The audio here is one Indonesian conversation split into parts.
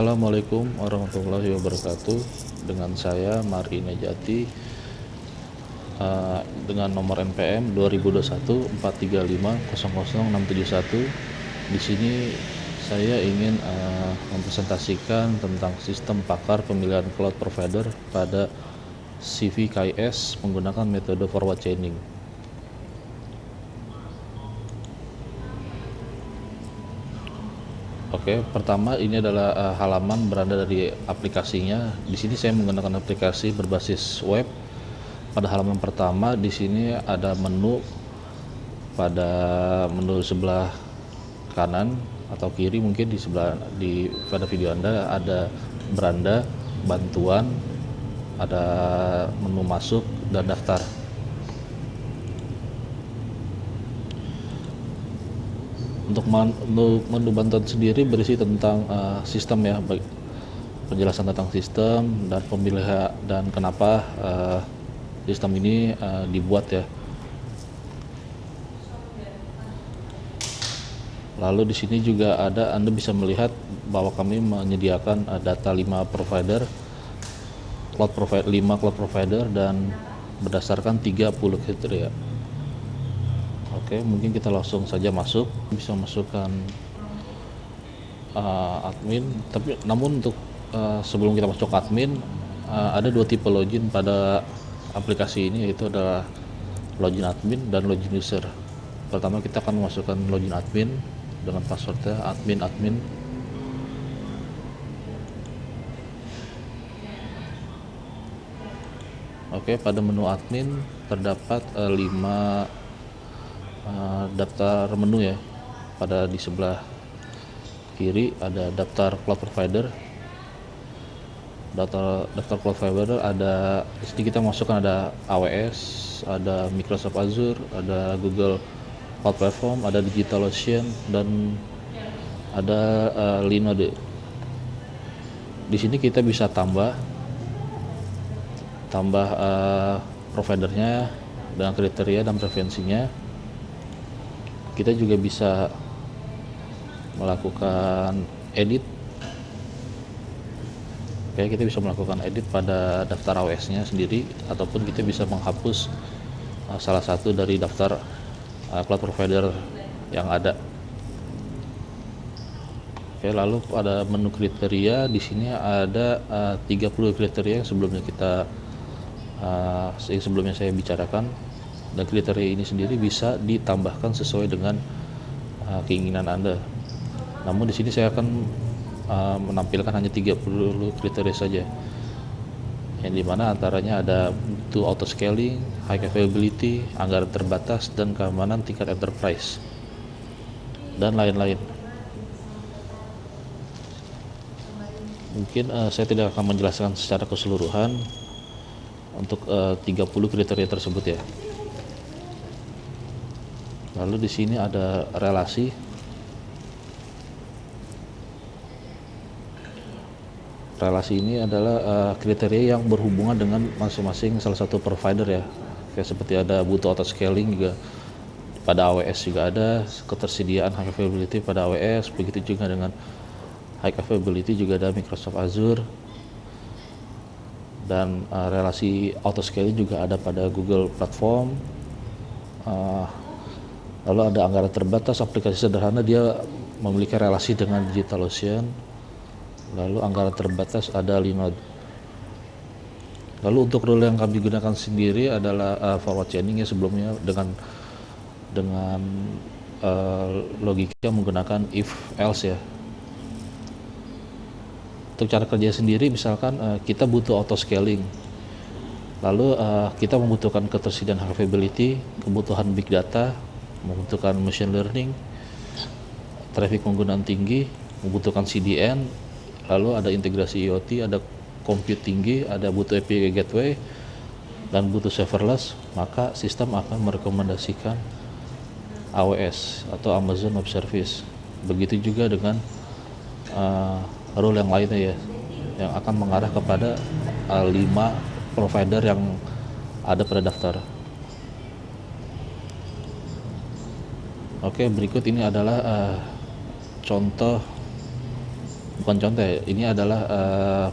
Assalamualaikum warahmatullahi wabarakatuh. Dengan saya Mari Nejati, dengan nomor NPM 2021 435 00671. Di sini saya ingin mempresentasikan tentang sistem pakar pemilihan cloud provider pada CVKS menggunakan metode forward chaining. Oke, pertama ini adalah halaman berada dari aplikasinya. Di sini saya menggunakan aplikasi berbasis web. Pada halaman pertama di sini ada menu. Pada menu sebelah kanan atau kiri, mungkin pada video Anda ada beranda, bantuan, ada menu masuk dan daftar. Untuk menu bantuan sendiri berisi tentang sistem ya, penjelasan tentang sistem dan pemilihan dan kenapa sistem ini dibuat ya. Lalu di sini juga Anda bisa melihat bahwa kami menyediakan data 5 cloud provider dan berdasarkan 30 kriteria. Oke, mungkin kita langsung saja masuk. Bisa masukkan admin, namun untuk sebelum kita masuk admin, ada 2 tipe login pada aplikasi ini, yaitu adalah login admin dan login user. Pertama kita akan memasukkan login admin dengan passwordnya admin. Oke, pada menu admin terdapat 5 daftar menu ya. Pada di sebelah kiri ada daftar cloud provider. Daftar cloud provider ada di sini kita masukkan ada AWS, ada Microsoft Azure, ada Google Cloud Platform, ada DigitalOcean, dan ada Linode. Di sini kita bisa tambah providernya dengan kriteria dan preferensinya. Kita juga bisa melakukan edit. Oke, kita bisa melakukan edit pada daftar AWS-nya sendiri, ataupun kita bisa menghapus salah satu dari daftar cloud provider yang ada. Oke, lalu pada menu kriteria di sini ada 30 kriteria yang sebelumnya saya bicarakan, dan kriteria ini sendiri bisa ditambahkan sesuai dengan keinginan Anda. Namun di sini saya akan menampilkan hanya 30 kriteria saja, yang dimana antaranya ada butuh auto scaling, high availability, anggaran terbatas, dan keamanan tingkat enterprise, dan lain-lain. Mungkin saya tidak akan menjelaskan secara keseluruhan untuk 30 kriteria tersebut ya. Lalu di sini ada relasi. Relasi ini adalah kriteria yang berhubungan dengan masing-masing salah satu provider ya. Kayak seperti ada butuh auto scaling juga pada AWS juga ada, ketersediaan high availability pada AWS, begitu juga dengan high availability juga ada Microsoft Azure, dan relasi auto scaling juga ada pada Google Platform. Lalu ada anggaran terbatas, aplikasi sederhana, dia memiliki relasi dengan DigitalOcean. Lalu anggaran terbatas ada Linode. Lalu untuk rule yang kami gunakan sendiri adalah forward chaining ya, sebelumnya dengan logika menggunakan if else ya. Untuk cara kerja sendiri, misalkan kita butuh auto scaling, lalu kita membutuhkan ketersediaan high availability, kebutuhan big data, membutuhkan machine learning, traffic penggunaan tinggi, membutuhkan CDN, lalu ada integrasi IoT, ada compute tinggi, ada butuh API gateway, dan butuh serverless, maka sistem akan merekomendasikan AWS atau Amazon Web Service. Begitu juga dengan rule yang lainnya ya, yang akan mengarah kepada 5 provider yang ada pada daftar. Oke, berikut ini adalah contoh bukan contoh ya, ini adalah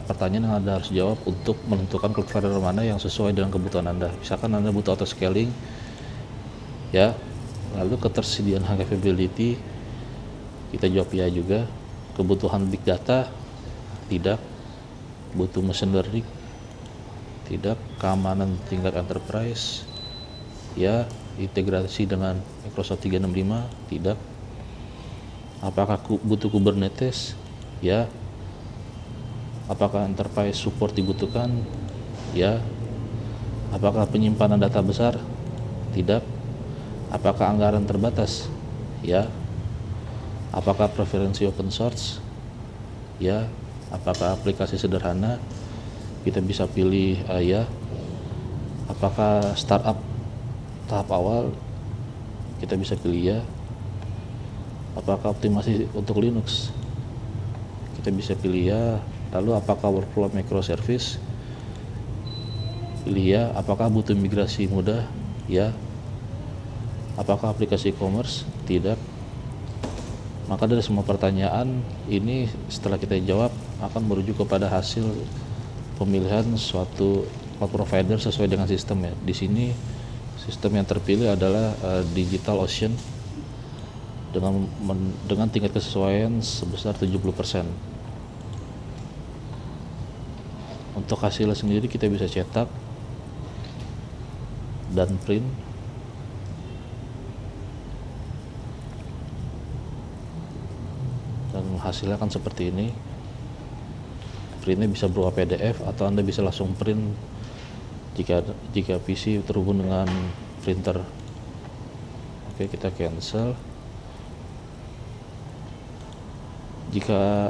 pertanyaan yang Anda harus jawab untuk menentukan cloud provider mana yang sesuai dengan kebutuhan Anda. Misalkan Anda butuh auto scaling ya, lalu ketersediaan high availability kita jawab ya juga. Kebutuhan big data tidak, butuh machine learning tidak, keamanan tingkat enterprise ya, integrasi dengan Microsoft 365 tidak, apakah butuh Kubernetes ya, apakah enterprise support dibutuhkan ya, apakah penyimpanan data besar tidak, apakah anggaran terbatas ya, apakah preferensi open source ya, apakah aplikasi sederhana kita bisa pilih ya, apakah startup tahap awal kita bisa pilih ya, apakah optimasi untuk Linux kita bisa pilih ya, lalu apakah workflow microservice pilih ya, apakah butuh migrasi mudah ya, apakah aplikasi e-commerce tidak. Maka dari semua pertanyaan ini setelah kita jawab akan merujuk kepada hasil pemilihan suatu cloud provider sesuai dengan sistem ya. Di sini sistem yang terpilih adalah DigitalOcean dengan tingkat kesesuaian sebesar 70%. Untuk hasilnya sendiri kita bisa cetak dan print. Dan hasilnya kan seperti ini. Printnya bisa berupa PDF atau Anda bisa langsung print jika PC terhubung dengan printer. Oke, kita cancel. Jika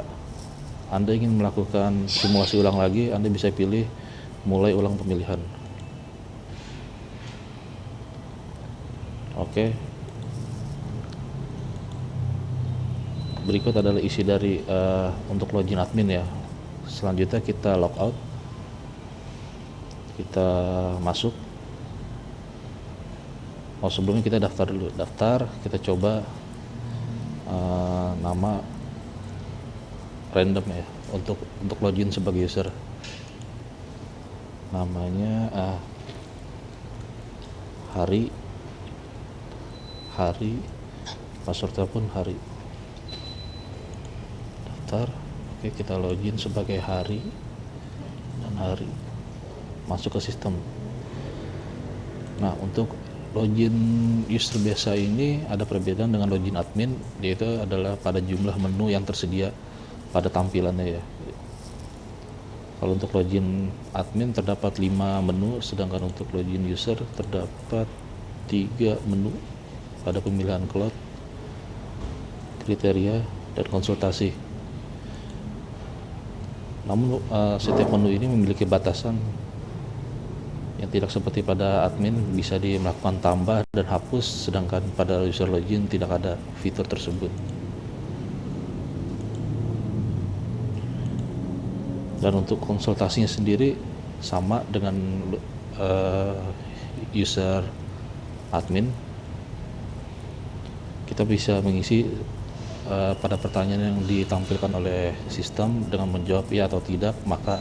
Anda ingin melakukan simulasi ulang lagi, Anda bisa pilih mulai ulang pemilihan. Oke. Berikut adalah isi dari untuk login admin ya. Selanjutnya kita logout, kita masuk. Sebelumnya kita daftar dulu. Kita coba nama random ya untuk login sebagai user. Namanya hari, passwordnya pun hari. Oke, kita login sebagai hari dan hari, masuk ke sistem. Nah, untuk login user biasa ini ada perbedaan dengan login admin, yaitu adalah pada jumlah menu yang tersedia pada tampilannya ya. Kalau untuk login admin terdapat 5 menu, sedangkan untuk login user terdapat 3 menu pada pemilihan cloud, kriteria, dan konsultasi. Namun setiap menu ini memiliki batasan yang tidak seperti pada admin bisa melakukan tambah dan hapus, sedangkan pada user login tidak ada fitur tersebut. Dan untuk konsultasinya sendiri sama dengan user admin. Kita bisa mengisi pada pertanyaan yang ditampilkan oleh sistem dengan menjawab ya atau tidak, maka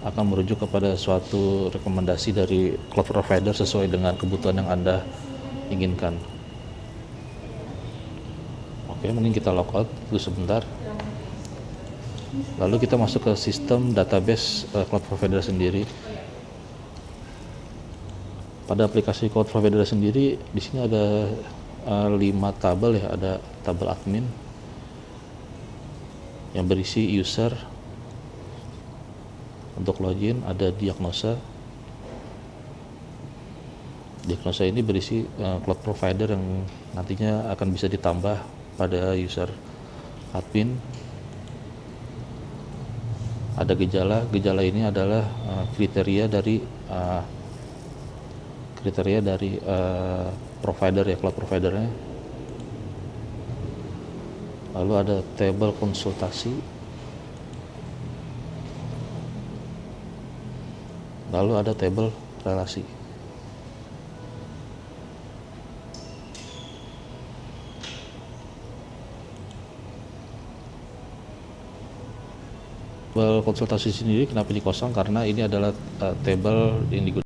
akan merujuk kepada suatu rekomendasi dari cloud provider sesuai dengan kebutuhan yang Anda inginkan. Oke, mungkin kita logout dulu sebentar. Lalu kita masuk ke sistem database cloud provider sendiri. Pada aplikasi cloud provider sendiri, di sini ada 5 tabel ya. Ada tabel admin yang berisi user, untuk login ada diagnosa. Diagnosa ini berisi cloud provider yang nantinya akan bisa ditambah pada user admin. Ada gejala ini adalah kriteria dari provider ya, cloud providernya. Lalu ada tabel konsultasi, lalu ada tabel relasi. Table konsultasi sendiri kenapa dikosong, karena ini adalah table yang digunakan